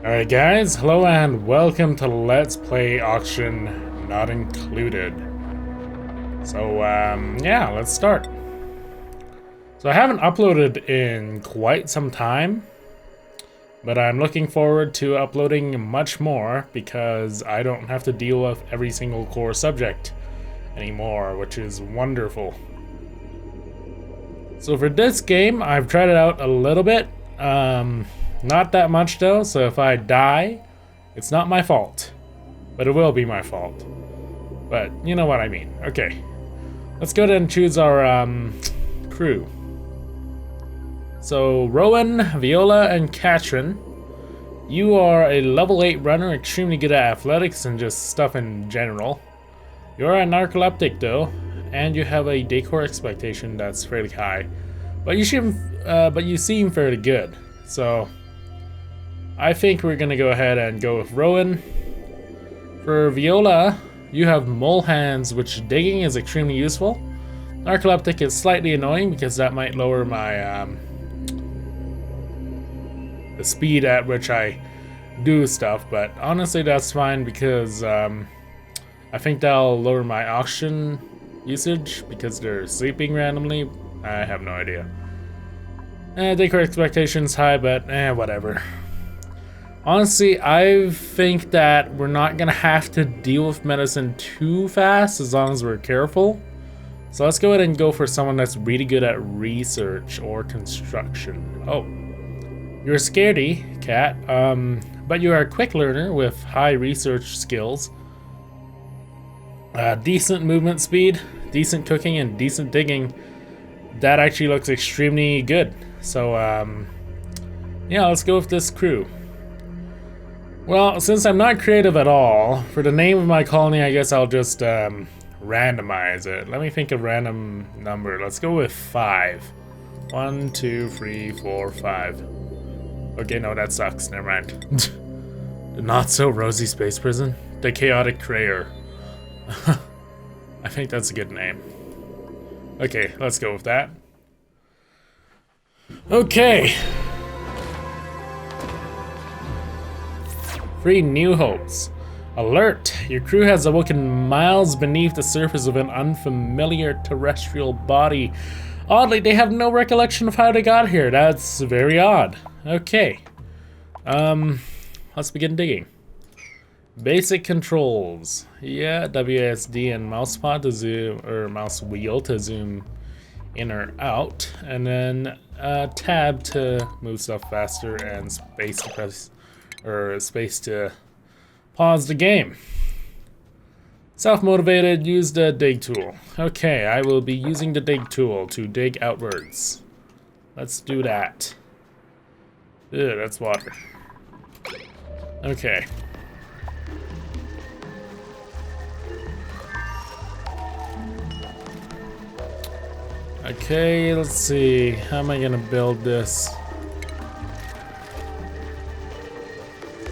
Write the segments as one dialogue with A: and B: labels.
A: Alright guys, hello and welcome to Let's Play Auction Not Included. So yeah, let's start. So I haven't uploaded in quite some time, but I'm looking forward to uploading much more because I don't have to deal with every single core subject anymore, which is wonderful. So for this game, I've tried it out a little bit. Not that much though, so if I die, it's not my fault. But it will be my fault. But you know what I mean. Okay. Let's go ahead and choose our crew. So Rowan, Viola, and Katrin. You are a level 8 runner, extremely good at athletics and just stuff in general. You're a narcoleptic though, and you have a decor expectation that's fairly high. But you seem fairly good. So I think we're gonna go ahead and go with Rowan. For Viola, you have mole hands, which digging is extremely useful. Narcoleptic is slightly annoying because that might lower my the speed at which I do stuff, but honestly that's fine because I think that'll lower my auction usage because they're sleeping randomly. I have no idea. Decor expectations high, but whatever. Honestly, I think that we're not gonna have to deal with medicine too fast as long as we're careful. So let's go ahead and go for someone that's really good at research or construction. Oh, you're a scaredy cat, but you are a quick learner with high research skills, decent movement speed, decent cooking, and decent digging. That actually looks extremely good. So yeah, let's go with this crew. Well, since I'm not creative at all, for the name of my colony, I guess I'll just randomize it. Let me think of a random number. Let's go with 5. 1, 2, 3, 4, 5. Okay, no, that sucks. Never mind. The not-so-rosy space prison? The chaotic crater. I think that's a good name. Okay, let's go with that. Okay. 3 new hopes. Alert! Your crew has awoken miles beneath the surface of an unfamiliar terrestrial body. Oddly, they have no recollection of how they got here. That's very odd. Okay. Let's begin digging. Basic controls. Yeah, WASD and mouse pod to zoom, or mouse wheel to zoom in or out, and then tab to move stuff faster, and space to press, or space to pause the game. Self-motivated, use the dig tool. Okay, I will be using the dig tool to dig outwards. Let's do that. Ew, that's water. Okay. Okay, let's see. How am I gonna build this?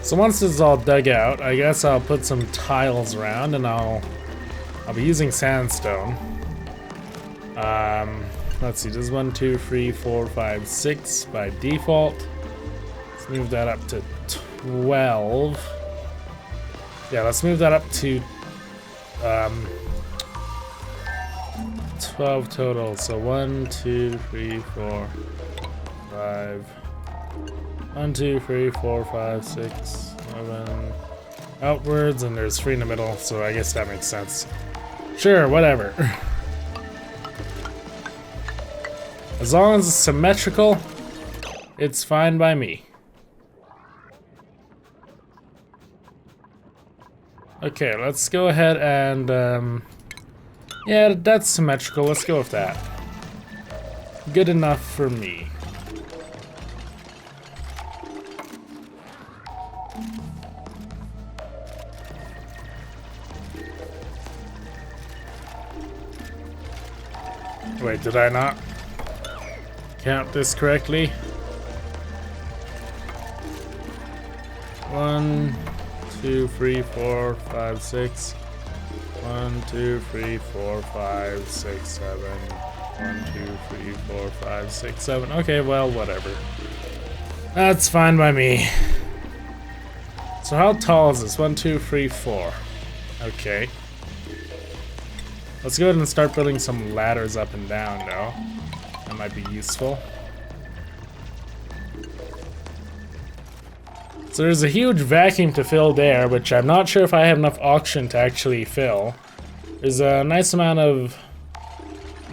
A: So once this is all dug out, I guess I'll put some tiles around, and I'll be using sandstone. Let's see. This is 1, 2, 3, 4, 5, 6 by default. Let's move that up to 12. Yeah, let's move that up to 12 total. So 1, 2, 3, 4, 5. 1, 2, 3, 4, 5, 6, 7. Outwards, and there's 3 in the middle, so I guess that makes sense. Sure, whatever. As long as it's symmetrical, it's fine by me. Okay, let's go ahead and yeah, that's symmetrical. Let's go with that. Good enough for me. Wait, did I not count this correctly? 1, 2, 3, 4, 5, 6. 1, 2, 3, 4, 5, 6, 7. 1, 2, 3, 4, 5, 6, 7. Okay, well, whatever. That's fine by me. So how tall is this? 1, 2, 3, 4. Okay. Let's go ahead and start building some ladders up and down, though. That might be useful. So there's a huge vacuum to fill there, which I'm not sure if I have enough oxygen to actually fill. There's a nice amount of...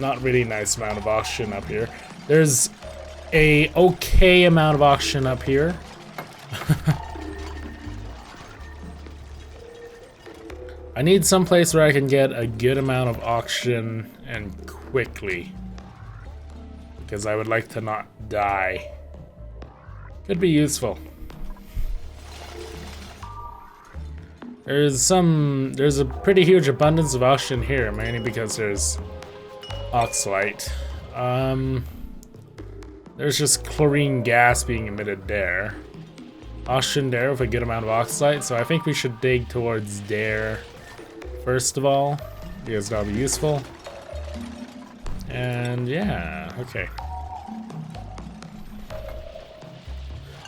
A: not really nice amount of oxygen up here. There's a okay amount of oxygen up here. I need some place where I can get a good amount of oxygen and quickly. Because I would like to not die. Could be useful. There's a pretty huge abundance of oxygen here, mainly because there's oxalite. There's just chlorine gas being emitted there. Oxygen there with a good amount of oxalite, so I think we should dig towards there first of all, because that'll be useful. And yeah, okay.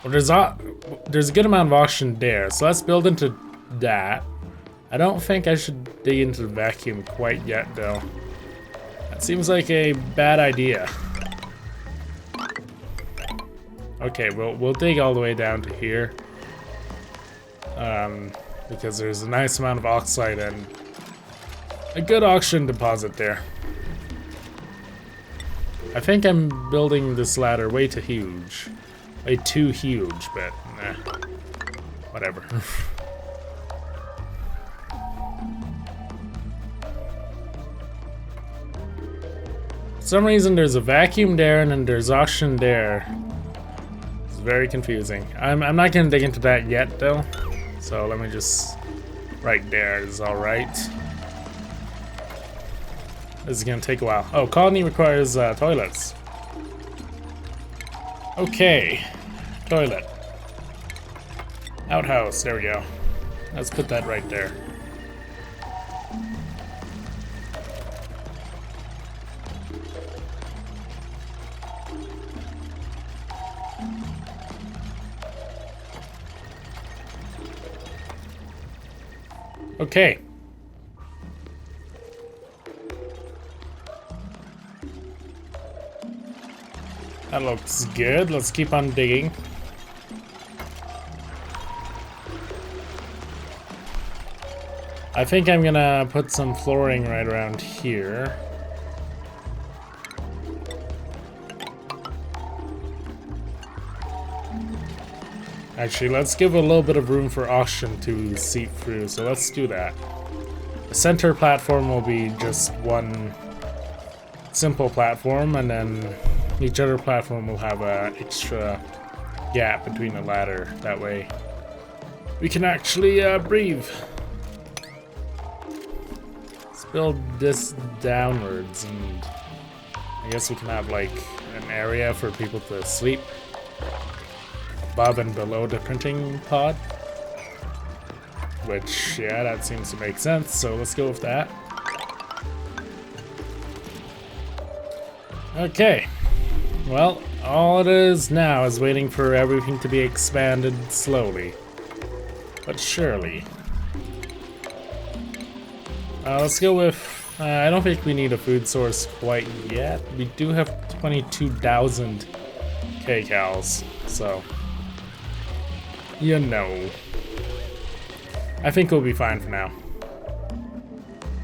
A: Well, there's a good amount of oxygen there, so let's build into that. I don't think I should dig into the vacuum quite yet, though. That seems like a bad idea. Okay, we'll dig all the way down to here. Because there's a nice amount of oxide and a good oxygen deposit there. I think I'm building this ladder way too huge. Way too huge, but nah. Whatever. For some reason there's a vacuum there and then there's oxygen there. It's very confusing. I'm not gonna dig into that yet though. So let me just... right there is alright. This is gonna take a while. Oh, colony requires toilets. Okay. Toilet. Outhouse, there we go. Let's put that right there. Okay. That looks good. Let's keep on digging. I think I'm gonna put some flooring right around here. Actually, let's give a little bit of room for oxygen to seep through, so let's do that. The center platform will be just one simple platform, and then each other platform will have an extra gap between the ladder. That way we can actually breathe. Let's build this downwards, and I guess we can have like an area for people to sleep above and below the printing pod. Which, yeah, that seems to make sense, so let's go with that. Okay. Well, all it is now is waiting for everything to be expanded slowly, but surely. Let's go with, I don't think we need a food source quite yet. We do have 22,000 kcals, so, you know. I think we'll be fine for now.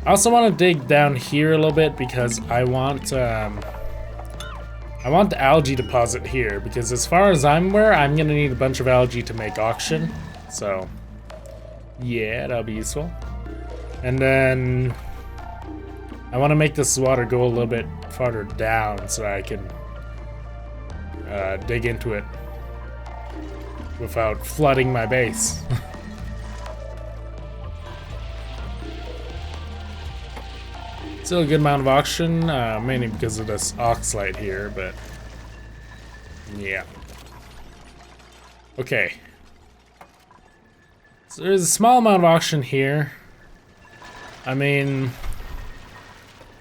A: I also want to dig down here a little bit because I want the algae deposit here, because as far as I'm aware, I'm gonna need a bunch of algae to make oxygen. So, yeah, that'll be useful. And then I want to make this water go a little bit farther down so I can dig into it without flooding my base. Still a good amount of oxygen, mainly because of this oxalite here, but yeah. Okay. So there's a small amount of oxygen here. I mean,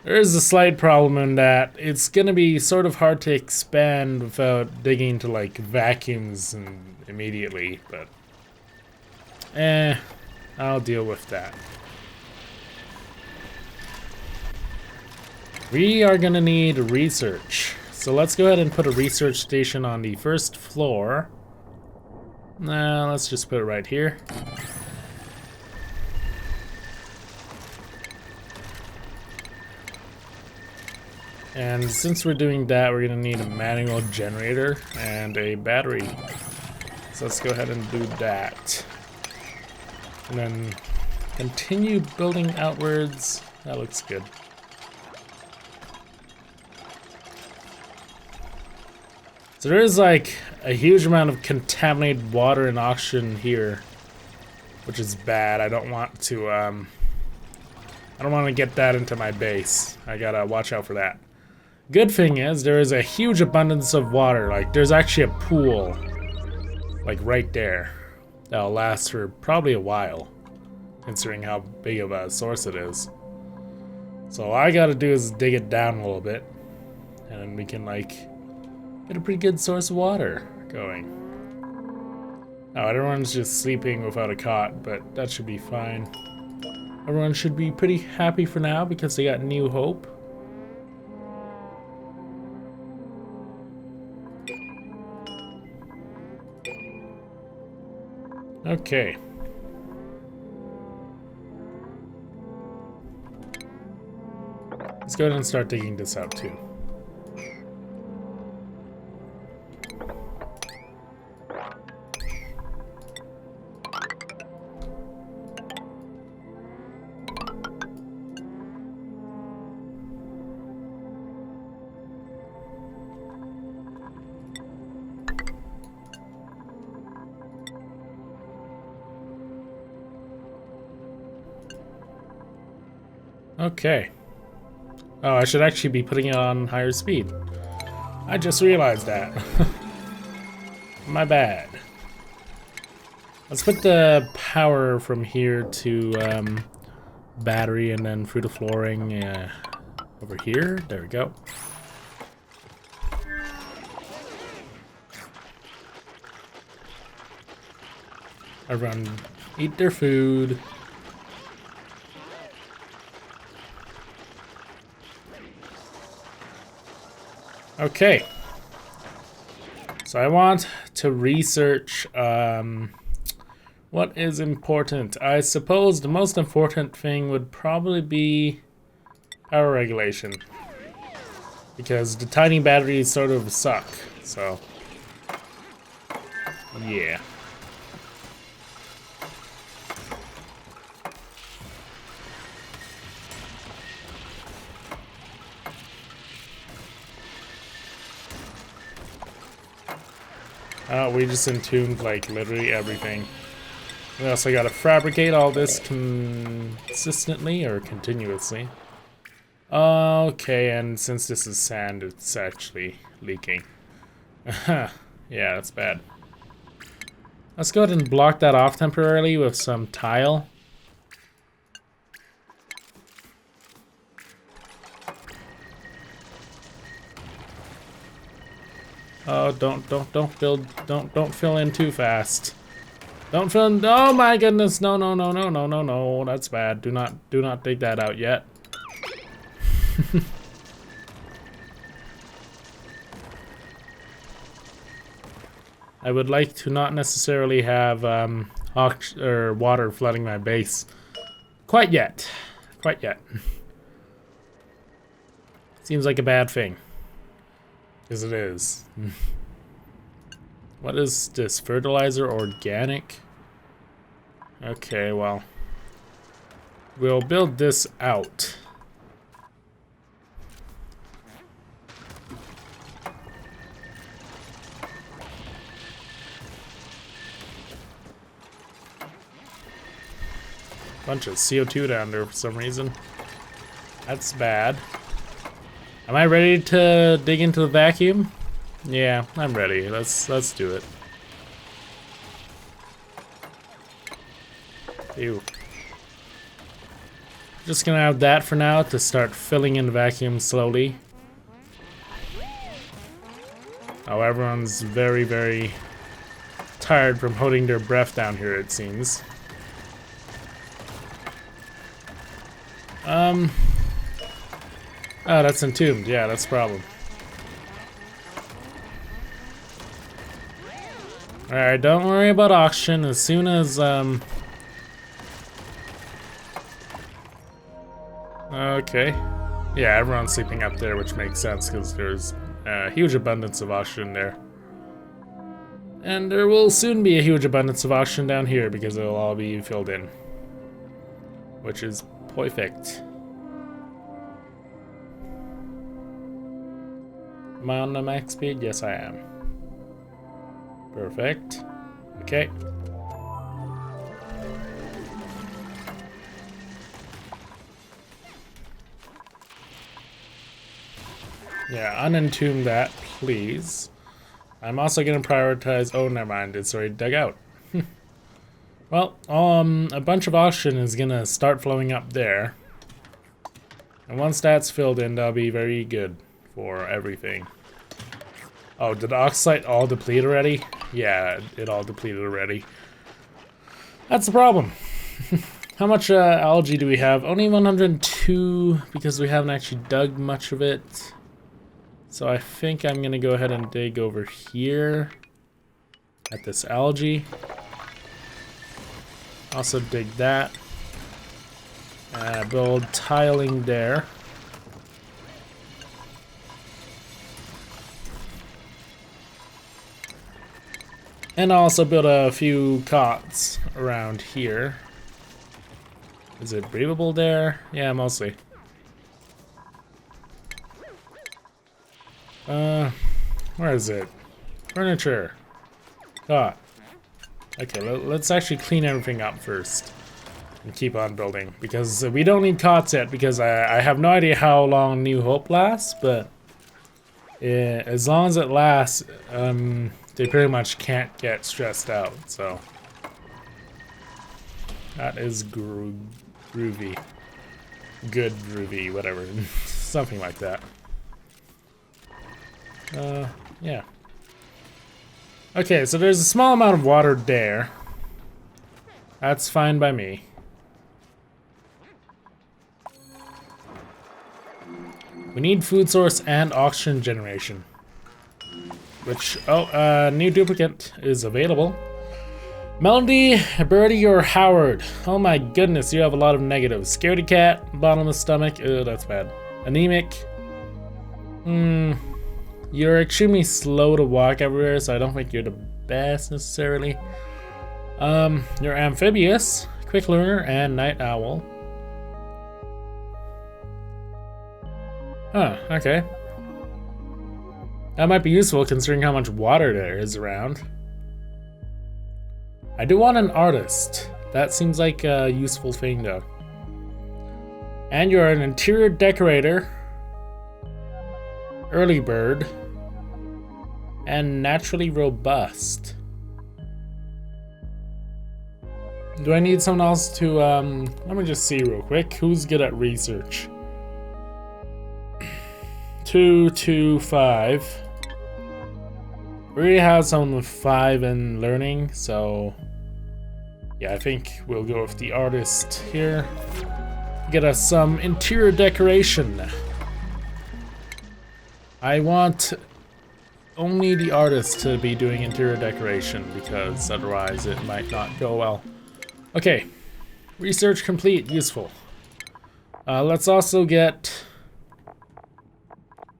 A: there is a slight problem in that it's gonna be sort of hard to expand without digging into like vacuums and immediately, but I'll deal with that. We are gonna need research. So let's go ahead and put a research station on the first floor. Nah, let's just put it right here. And since we're doing that, we're gonna need a manual generator and a battery. So let's go ahead and do that. And then continue building outwards. That looks good. So there is like a huge amount of contaminated water and oxygen here, which is bad. I don't want to get that into my base. I gotta watch out for that. Good thing is there is a huge abundance of water. Like there's actually a pool, like right there, that'll last for probably a while, considering how big of a source it is. So all I gotta do is dig it down a little bit, and then we can like get a pretty good source of water going. Oh, everyone's just sleeping without a cot, but that should be fine. Everyone should be pretty happy for now because they got new hope. Okay. Let's go ahead and start digging this out too. Okay. Oh, I should actually be putting it on higher speed. I just realized that. My bad. Let's put the power from here to battery and then through the flooring over here. There we go. Everyone eat their food. Okay, so I want to research what is important. I suppose the most important thing would probably be power regulation, because the tiny batteries sort of suck, so yeah. We just entombed like literally everything. We also gotta fabricate all this consistently or continuously. Okay, and since this is sand, it's actually leaking. Yeah, that's bad. Let's go ahead and block that off temporarily with some tile. Oh, don't fill in too fast. Don't fill in, oh my goodness, no, that's bad. Do not dig that out yet. I would like to not necessarily have water flooding my base quite yet. Seems like a bad thing. Because it is. What is this? Fertilizer organic? Okay, well. We'll build this out. Bunch of CO2 down there for some reason. That's bad. Am I ready to dig into the vacuum? Yeah, I'm ready. Let's do it. Ew. Just gonna have that for now to start filling in the vacuum slowly. Oh, everyone's very, very tired from holding their breath down here, it seems. Oh, that's entombed. Yeah, that's the problem. Alright, don't worry about auction. As soon as, okay. Yeah, everyone's sleeping up there, which makes sense, because there's a huge abundance of auction there. And there will soon be a huge abundance of auction down here, because it'll all be filled in. Which is perfect. Am I on the max speed? Yes, I am. Perfect. Okay. Yeah, unentomb that, please. I'm also gonna prioritize. Oh, never mind. It's already dug out. Well, a bunch of auction is gonna start flowing up there, and once that's filled in, that'll be very good for everything. Oh, did the oxide all deplete already? Yeah, it all depleted already. That's the problem. How much algae do we have? Only 102, because we haven't actually dug much of it. So I think I'm gonna go ahead and dig over here at this algae. Also dig that. Build tiling there. And also build a few cots around here. Is it breathable there? Yeah, mostly. Where is it? Furniture. Cot. Okay, let's actually clean everything up first. And keep on building. Because we don't need cots yet, because I have no idea how long New Hope lasts, but as long as it lasts, they pretty much can't get stressed out, so. That is groovy. Good groovy, whatever. Something like that. Yeah. Okay, so there's a small amount of water there. That's fine by me. We need food source and oxygen generation. Which, new duplicant is available. Melody, Birdie, or Howard. Oh my goodness, you have a lot of negatives. Scaredy cat, bottomless stomach, that's bad. Anemic. You're extremely slow to walk everywhere, so I don't think you're the best necessarily. You're amphibious, quick learner, and night owl. Huh, okay. That might be useful considering how much water there is around. I do want an artist. That seems like a useful thing though. And you're an interior decorator, early bird, and naturally robust. Do I need someone else to, let me just see real quick. Who's good at research? 2, 2, 5. We already have someone with 5 in learning, so yeah, I think we'll go with the artist here. Get us some interior decoration. I want only the artist to be doing interior decoration, because otherwise it might not go well. Okay, research complete, useful. Let's also get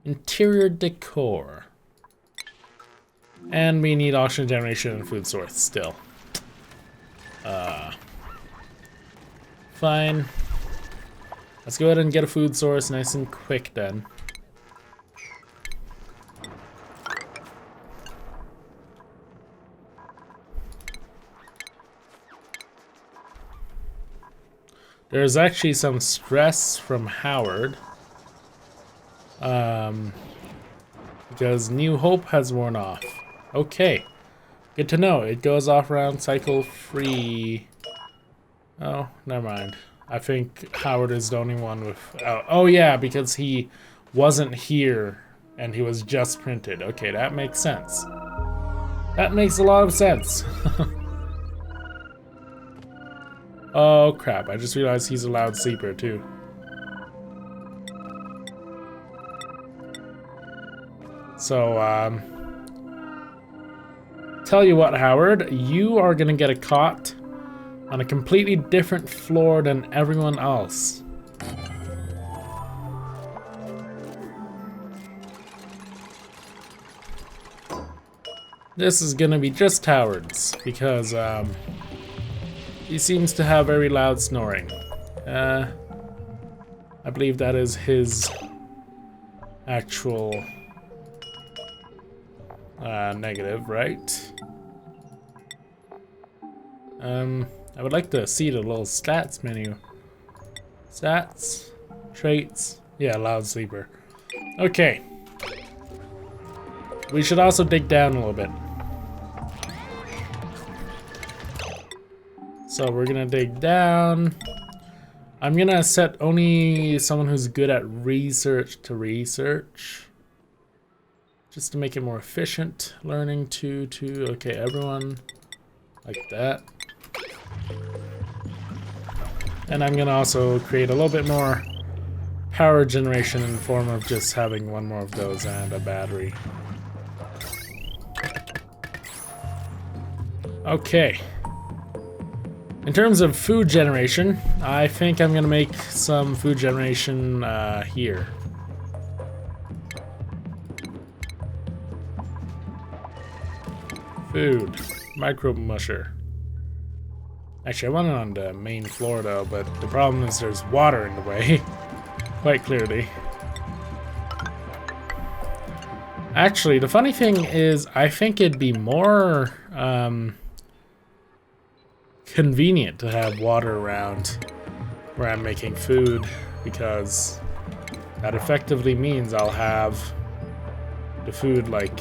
A: interior decor. And we need oxygen generation and food source still. Fine. Let's go ahead and get a food source nice and quick then. There's actually some stress from Howard. Because New Hope has worn off. Okay, good to know. It goes off around cycle 3. Oh, never mind. I think Howard is the only one with... oh yeah, because he wasn't here and he was just printed. Okay, that makes sense. That makes a lot of sense. Oh crap, I just realized he's a loud sleeper too. So, tell you what, Howard, you are gonna get a cot on a completely different floor than everyone else. This is gonna be just Howard's because he seems to have very loud snoring. I believe that is his actual negative, right? I would like to see the little stats menu. Stats, traits, yeah, loud sleeper. Okay. We should also dig down a little bit. So we're gonna dig down. I'm gonna set only someone who's good at research to research. Just to make it more efficient. Learning to, okay, everyone like that. And I'm gonna also create a little bit more power generation in the form of just having one more of those and a battery. Okay. In terms of food generation, I think I'm gonna make some food generation here. Food. Microbe musher. Actually, I want it on the main floor though, but the problem is there's water in the way. Quite clearly. Actually, the funny thing is, I think it'd be more convenient to have water around where I'm making food, because that effectively means I'll have the food like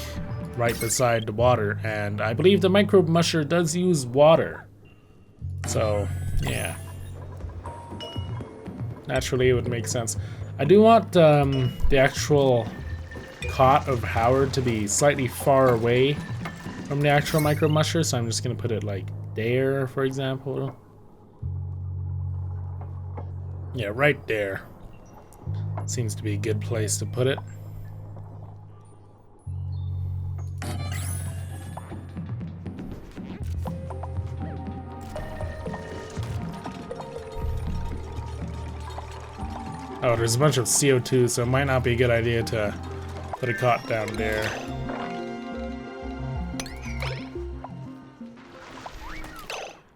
A: right beside the water, and I believe the microbe musher does use water. So, yeah. Naturally, it would make sense. I do want the actual cot of Howard to be slightly far away from the actual microbe musher, so I'm just gonna put it like there, for example. Yeah, right there. Seems to be a good place to put it. Oh, there's a bunch of CO2, so it might not be a good idea to put a cot down there.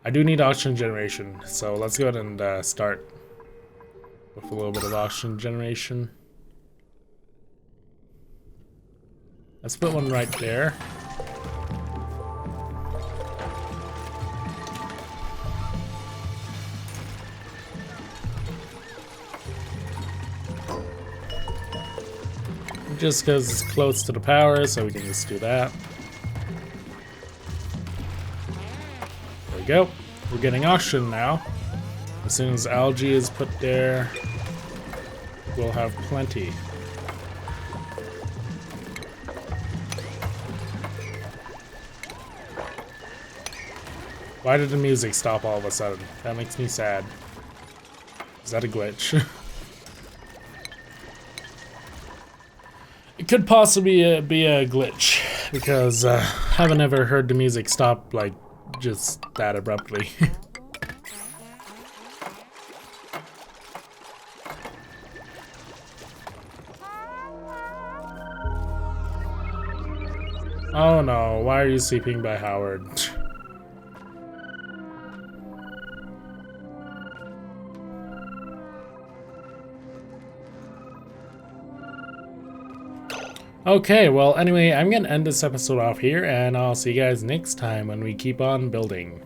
A: I do need oxygen generation, so let's go ahead and start with a little bit of oxygen generation. Let's put one right there. Just because it's close to the power, so we can just do that. There we go. We're getting oxygen now. As soon as algae is put there, we'll have plenty. Why did the music stop all of a sudden? That makes me sad. Is that a glitch? It could possibly be a glitch, because I haven't ever heard the music stop like just that abruptly. Oh no, why are you sleeping by Howard? Okay, well, anyway, I'm gonna end this episode off here, and I'll see you guys next time when we keep on building.